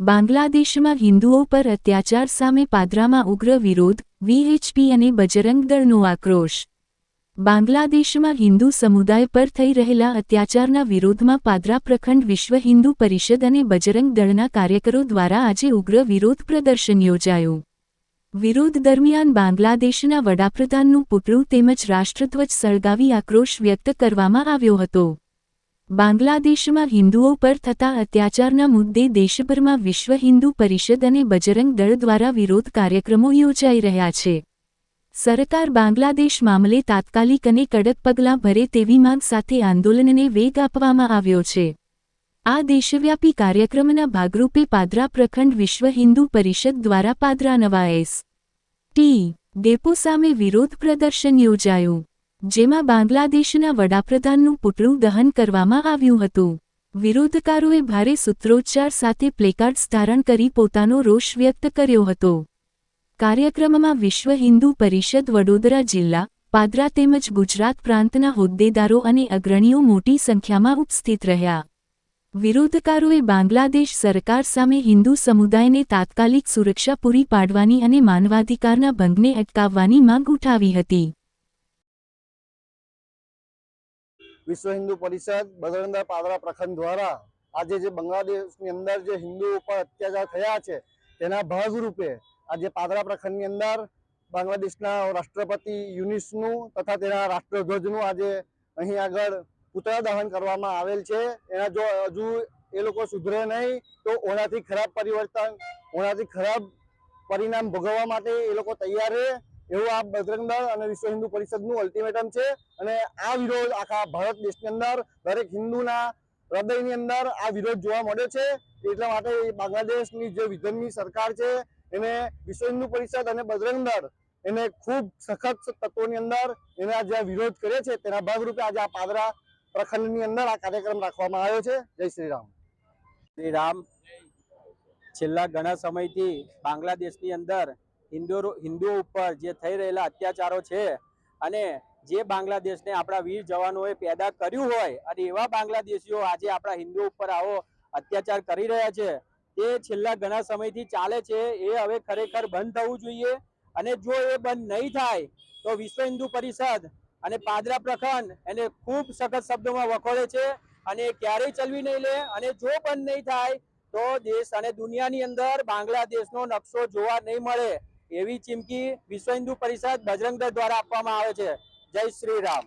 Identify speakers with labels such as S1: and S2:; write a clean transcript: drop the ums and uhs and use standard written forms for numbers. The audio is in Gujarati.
S1: બાંગ્લાદેશમાં હિન્દુઓ પર અત્યાચાર સામે પાદરામાં ઉગ્ર વિરોધ, વીએચપી અને બજરંગ દળનો આક્રોશ। બાંગ્લાદેશમાં હિન્દુ સમુદાય પર થઈ રહેલા અત્યાચારના વિરોધમાં પાદરા પ્રખંડ વિશ્વ હિન્દુ પરિષદ અને બજરંગ દળના કાર્યકરો દ્વારા આજે ઉગ્ર વિરોધ પ્રદર્શન યોજાયું। વિરોધ દરમિયાન બાંગ્લાદેશના વડાપ્રધાનનું પુતળું તેમજ રાષ્ટ્રધ્વજ સળગાવી આક્રોશ વ્યક્ત કરવામાં આવ્યો હતો। બાંગ્લાદેશમાં હિન્દુઓ પર થતા અત્યાચારના મુદ્દે દેશભરમાં વિશ્વ હિન્દુ પરિષદ અને બજરંગ દળ દ્વારા વિરોધ કાર્યક્રમો યોજાઈ રહ્યા છે। સરકાર બાંગ્લાદેશ મામલે તાત્કાલિક અને કડક પગલાં ભરે તેવી માંગ સાથે આંદોલનને વેગ આપવામાં આવ્યો છે। આ દેશવ્યાપી કાર્યક્રમના ભાગરૂપે પાદરા પ્રખંડ વિશ્વ હિન્દુ પરિષદ દ્વારા પાદરા નવા એસ.ટી. ડેપો સામે વિરોધ પ્રદર્શન યોજાયું, જેમાં બાંગ્લાદેશના વડાપ્રધાનનું પુતળું દહન કરવામાં આવ્યું હતું। વિરોધકારોએ ભારે સૂત્રોચ્ચાર સાથે પ્લેકાર્ડ્સ ધારણ કરી પોતાનો રોષ વ્યક્ત કર્યો હતો। કાર્યક્રમમાં વિશ્વ હિન્દુ પરિષદ વડોદરા જિલ્લા, પાદરા તેમજ ગુજરાત પ્રાંતના હોદ્દેદારો અને અગ્રણીઓ મોટી સંખ્યામાં ઉપસ્થિત રહ્યા। વિરોધકારોએ બાંગ્લાદેશ સરકાર સામે હિન્દુ સમુદાયને તાત્કાલિક સુરક્ષા પૂરી પાડવાની અને માનવાધિકારના ભંગને અટકાવવાની માંગ ઉઠાવી હતી।
S2: વિશ્વ હિન્દુ પરિષદ બજરંગ દળ પાદરા પ્રખંડ દ્વારા આજે જે બાંગ્લાદેશની અંદર જે હિન્દુ ઉપર અત્યાચાર થયા છે તેના ભાગરૂપે આજે પાદરા પ્રખંડની અંદર બાંગ્લાદેશના રાષ્ટ્રપતિ યુનિસનું તથા તેના રાષ્ટ્રધ્વજનું આજે અહીં આગળ પુતળા દહન કરવામાં આવેલ છે। એના જો હજુ એ લોકો સુધરે નહીં તો ઓનાથી ખરાબ પરિણામ ભોગવવા માટે એ લોકો તૈયાર છે એવું આ બજરંગ દળ અને વિશ્વ હિન્દુ પરિષદનું અલ્ટિમેટમ છે। અને આ વિરોધ આખા ભારત દેશની અંદર દરેક હિન્દુના હૃદયની અંદર આ વિરોધ જોવા મળ્યો છે। એટલા માટે બાંગ્લાદેશની જે વિધર્મી સરકાર છે એને વિશ્વ હિન્દુ પરિષદ અને બજરંગ દળ એને ખૂબ સખત તત્વોની અંદર એને આજે આ વિરોધ કર્યો છે। તેના ભાગરૂપે આજે આ પાદરા પ્રખંડની અંદર આ કાર્યક્રમ રાખવામાં આવ્યો છે। જય શ્રી રામ।
S3: શ્રી રામ। છેલ્લા ઘણા સમયથી બાંગ્લાદેશની અંદર હિન્દુઓ ઉપર જે થઈ રહેલા અત્યાચારો છે અને જે બાંગ્લાદેશને આપણા વીર જવાનોએ પેદા કર્યું હોય અને એવા બાંગ્લાદેશીઓ આજે આપણા હિન્દુઓ ઉપર આવો અત્યાચાર કરી રહ્યા છે તે છેલ્લા ઘણા સમયથી ચાલે છે। એ હવે ખરેખર બંધ થવું જોઈએ અને જો એ બંધ નહીં થાય તો વિશ્વ હિન્દુ પરિષદ અને પાદરા પ્રખંડ એને ખૂબ સખત શબ્દોમાં વખોડે છે અને ક્યારેય ચલવી નહીં લે। અને જો બંધ નહીં થાય તો દેશ અને દુનિયાની અંદર બાંગ્લાદેશનો નકશો જોવા નહીં મળે એવી ચીમકી વિશ્વ હિન્દુ પરિષદ બજરંગ દળ દ્વારા આપવામાં આવે છે। જય શ્રી રામ।